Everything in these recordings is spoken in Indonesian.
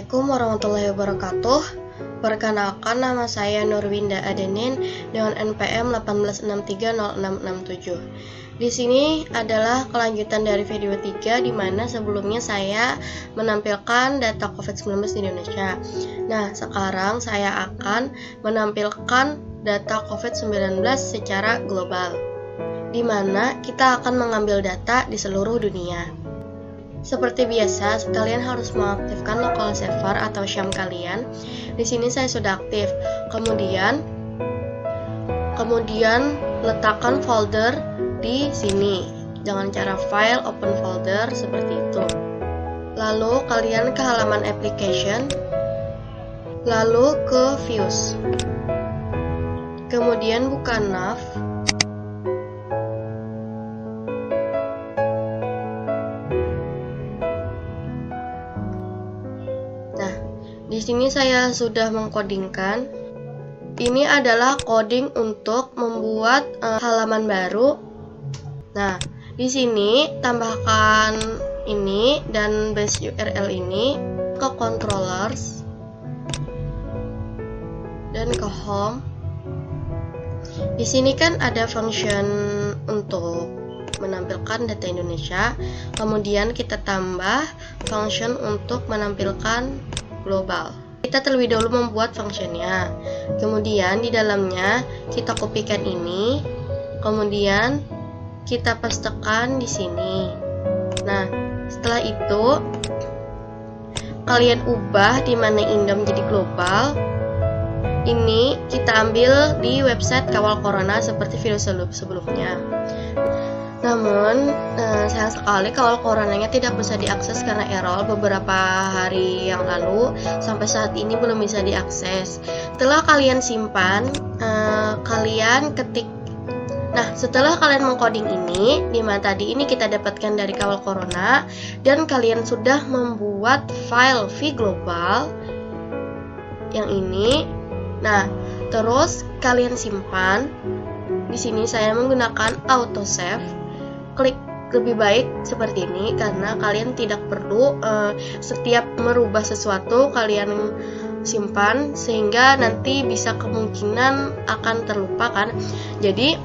Assalamualaikum warahmatullahi wabarakatuh. Perkenalkan, nama saya Nurwinda Adenin dengan NPM 18630667. Di sini adalah kelanjutan dari video 3 di mana sebelumnya saya menampilkan data COVID-19 di Indonesia. Nah, sekarang saya akan menampilkan data COVID-19 secara global, di mana kita akan mengambil data di seluruh dunia. Seperti biasa, kalian harus mengaktifkan local server atau sham kalian. Di sini saya sudah aktif. Kemudian letakkan folder di sini dengan cara file open folder seperti itu. Lalu kalian ke halaman application, lalu ke views. Kemudian buka nav. Di sini saya sudah mengkodingkan. Ini adalah coding untuk membuat halaman baru. Nah, di sini tambahkan ini dan base URL ini ke controllers dan ke home. Di sini kan ada function untuk menampilkan data Indonesia. Kemudian kita tambah function untuk menampilkan global. Kita terlebih dahulu membuat functionnya. Kemudian di dalamnya kita kopikan ini. Kemudian kita pastekan di sini. Nah, setelah itu kalian ubah di mana Indo menjadi global. Ini kita ambil di website Kawal Corona seperti video sebelumnya. Namun, sayang sekali Kawal Coronanya tidak bisa diakses karena error beberapa hari yang lalu. Sampai saat ini belum bisa diakses. Setelah kalian simpan, kalian ketik. Nah, setelah kalian mengcoding ini, di mana tadi ini kita dapatkan dari Kawal Corona, dan kalian sudah membuat file vglobal yang ini. Nah, terus kalian simpan. Di sini saya menggunakan autosave. Klik lebih baik seperti ini karena kalian tidak perlu setiap merubah sesuatu kalian simpan, sehingga nanti bisa kemungkinan akan terlupakan. Jadi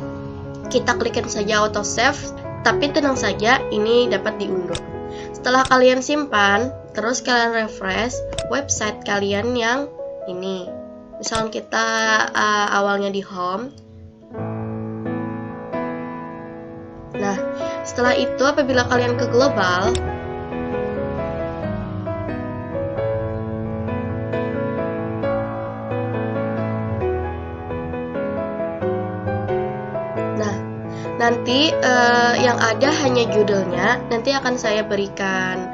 kita klikkan saja autosave, tapi tenang saja ini dapat diunduh. Setelah kalian simpan, terus kalian refresh website kalian yang ini. Misalnya kita awalnya di home. Nah, setelah itu apabila kalian ke global, nah nanti yang ada hanya judulnya. Nanti akan saya berikan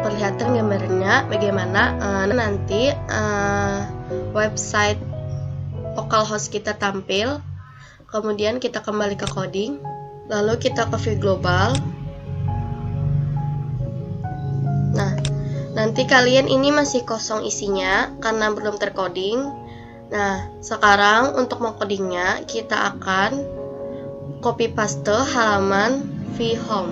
perlihatkan gambarnya bagaimana nanti website localhost kita tampil. Kemudian kita kembali ke coding, lalu kita ke view global. Nah, nanti kalian ini masih kosong isinya karena belum tercoding. Nah, sekarang untuk mengcodingnya kita akan copy paste halaman view home.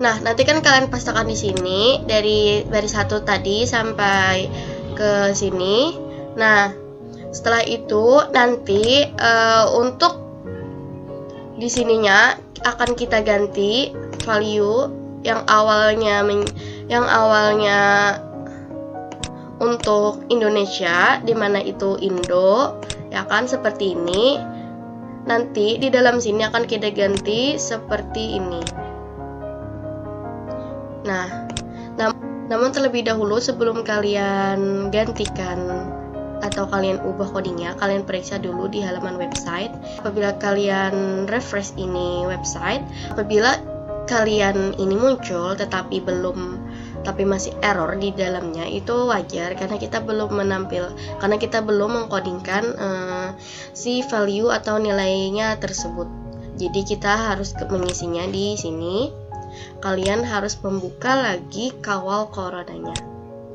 Nah, nanti kan kalian pastekan di sini dari baris 1 tadi sampai ke sini. Nah, setelah itu nanti untuk di sininya akan kita ganti value yang awalnya untuk Indonesia, di mana itu Indo, ya kan, seperti ini. Nanti di dalam sini akan kita ganti seperti ini. Nah, namun terlebih dahulu sebelum kalian gantikan atau kalian ubah codingnya, kalian periksa dulu di halaman website. Apabila kalian refresh ini website, apabila kalian ini muncul tetapi masih error di dalamnya, itu wajar karena kita belum mengkodingkan si value atau nilainya tersebut. Jadi kita harus mengisinya di sini. Kalian harus membuka lagi Kawal Coronanya.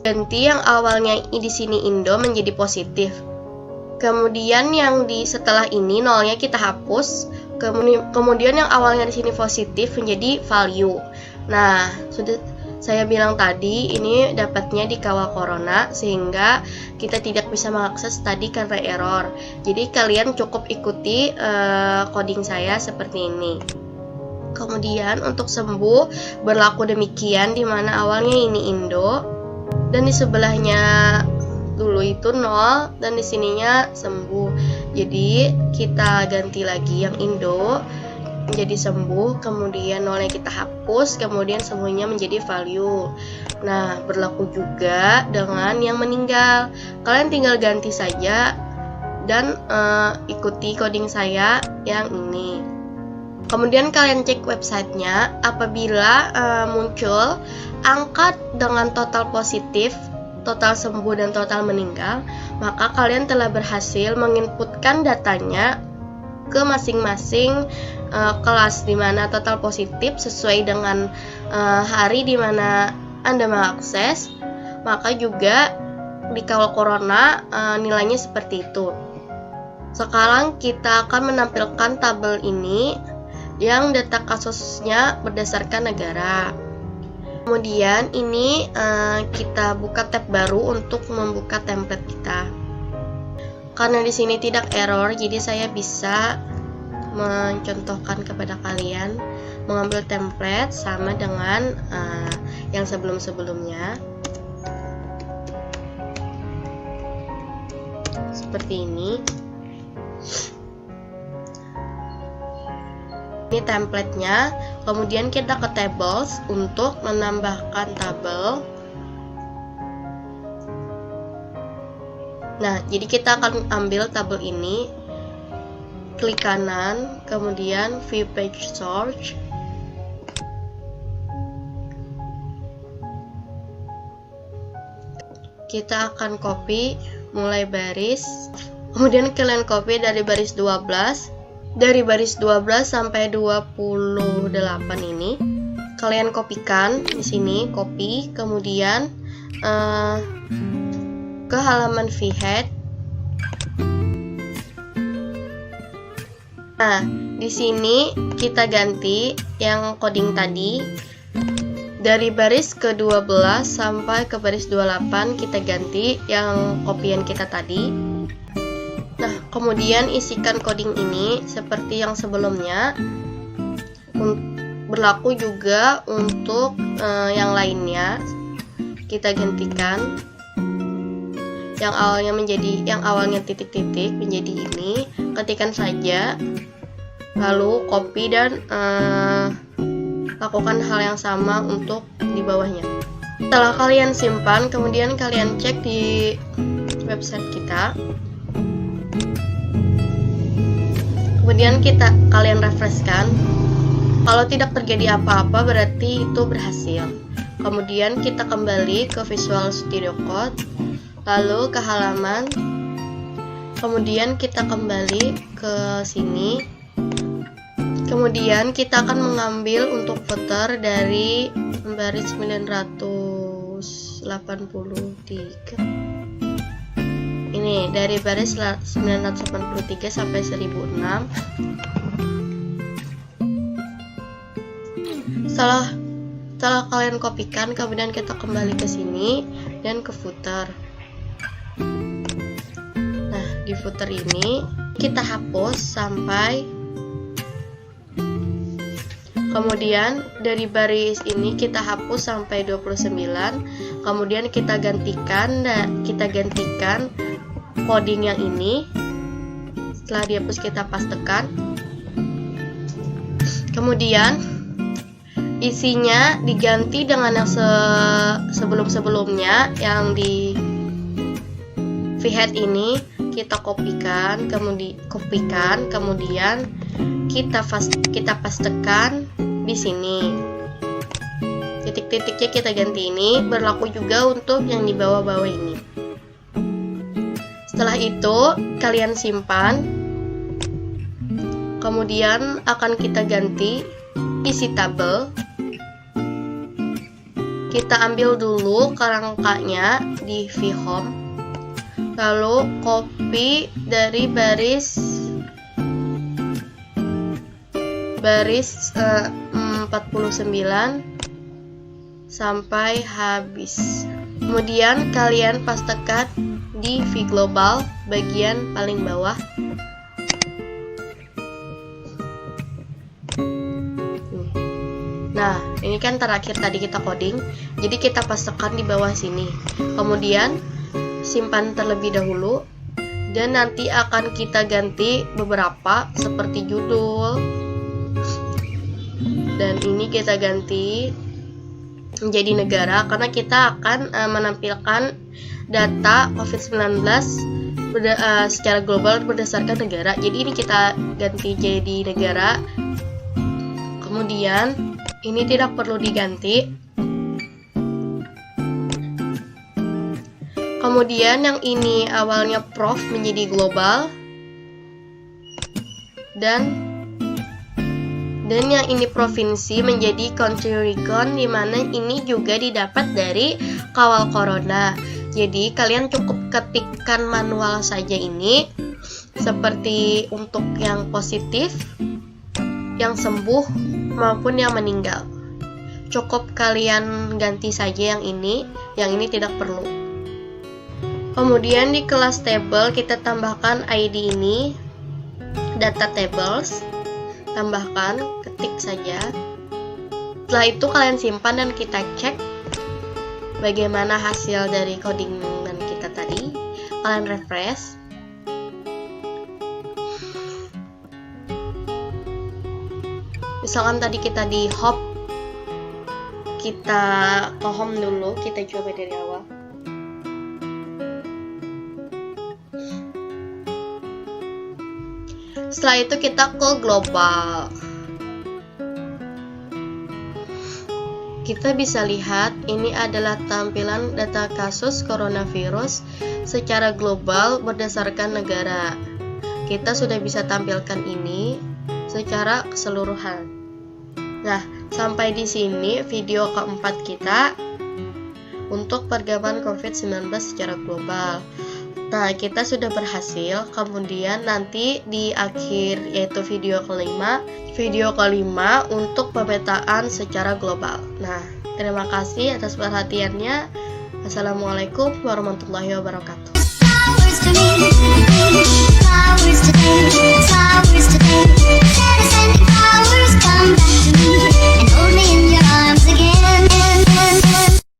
Ganti yang awalnya di sini Indo menjadi positif. Kemudian yang di setelah ini nolnya kita hapus. Kemudian yang awalnya di sini positif menjadi value. Nah, sudah saya bilang tadi ini dapatnya di kawal corona sehingga kita tidak bisa mengakses tadi karena error. Jadi kalian cukup ikuti coding saya seperti ini. Kemudian untuk sembuh berlaku demikian, di mana awalnya ini Indo dan di sebelahnya dulu itu 0 dan di sininya sembuh. Jadi kita ganti lagi yang Indo menjadi sembuh, kemudian 0-nya kita hapus, kemudian sembuhnya menjadi value. Nah, berlaku juga dengan yang meninggal. Kalian tinggal ganti saja dan ikuti coding saya yang ini. Kemudian kalian cek websitenya. Apabila muncul angka dengan total positif, total sembuh dan total meninggal, maka kalian telah berhasil menginputkan datanya ke masing-masing kelas di mana total positif sesuai dengan hari di mana Anda mengakses, maka juga di kawal corona nilainya seperti itu. Sekarang kita akan menampilkan tabel ini yang data kasusnya berdasarkan negara. Kemudian ini kita buka tab baru untuk membuka template kita. Karena di sini tidak error, jadi saya bisa mencontohkan kepada kalian mengambil template sama dengan yang sebelum-sebelumnya. Seperti ini. Ini templatenya. Kemudian kita ke tables untuk menambahkan tabel. Nah, jadi kita akan ambil tabel ini, klik kanan, kemudian view page search. Kita akan copy mulai baris, kemudian kalian copy dari baris 12. Dari baris 12 sampai 28 ini kalian kopikan di sini, copy, kemudian ke halaman vhead. Nah, di sini kita ganti yang coding tadi dari baris ke-12 sampai ke baris 28 kita ganti yang kopian kita tadi. Nah, kemudian isikan coding ini seperti yang sebelumnya. Berlaku juga untuk yang lainnya. Kita gantikan yang awalnya titik-titik menjadi ini. Ketikkan saja, lalu copy dan lakukan hal yang sama untuk di bawahnya. Setelah kalian simpan, kemudian kalian cek di website kita. Kemudian kalian refreshkan. Kalau tidak terjadi apa-apa berarti itu berhasil. Kemudian kita kembali ke Visual Studio Code, lalu ke halaman. Kemudian kita kembali ke sini. Kemudian kita akan mengambil untuk footer dari baris 983. Ini dari baris 983 sampai 1006. Setelah kalian kopikan, kemudian kita kembali ke sini dan ke footer. Nah, di footer ini kita hapus sampai, kemudian dari baris ini kita hapus sampai 29. Kemudian kita gantikan coding yang ini. Setelah dihapus kita pastekan. Kemudian isinya diganti dengan yang sebelum-sebelumnya, yang di vhead ini kita kopikan, kemudian kita pastekan di sini. Titik-titiknya kita ganti ini. Berlaku juga untuk yang di bawah-bawah ini. Setelah itu kalian simpan. Kemudian akan kita ganti isi tabel. kita ambil dulu kerangkanya di vHome, lalu copy dari baris 49 sampai habis. Kemudian kalian pastekan di vGlobal bagian paling bawah. Nah, ini kan terakhir tadi kita coding, jadi kita pastekan di bawah sini. Kemudian simpan terlebih dahulu, dan nanti akan kita ganti beberapa seperti judul, dan ini kita ganti menjadi negara karena kita akan menampilkan data COVID-19 secara global berdasarkan negara. Jadi ini kita ganti jadi negara. Kemudian ini tidak perlu diganti. Kemudian yang ini awalnya prof menjadi global, dan yang ini provinsi menjadi country recon, dimana ini juga didapat dari Kawal Corona. Jadi kalian cukup ketikkan manual saja ini, seperti untuk yang positif, yang sembuh, maupun yang meninggal. Cukup kalian ganti saja yang ini tidak perlu. Kemudian di kelas table kita tambahkan ID ini, data tables, tambahkan, ketik saja. Setelah itu kalian simpan dan kita cek bagaimana hasil dari codingan kita tadi. Kalian refresh. Misalkan tadi kita di hop, kita ke home dulu, kita coba dari awal. Setelah itu kita ke global. Kita bisa lihat ini adalah tampilan data kasus coronavirus secara global berdasarkan negara. Kita sudah bisa tampilkan ini secara keseluruhan. Nah, sampai di sini video keempat kita untuk pergaman COVID-19 secara global. Nah, kita sudah berhasil. Kemudian nanti di akhir, yaitu video kelima untuk pemetaan secara global. Nah, terima kasih atas perhatiannya. Assalamualaikum warahmatullahi wabarakatuh.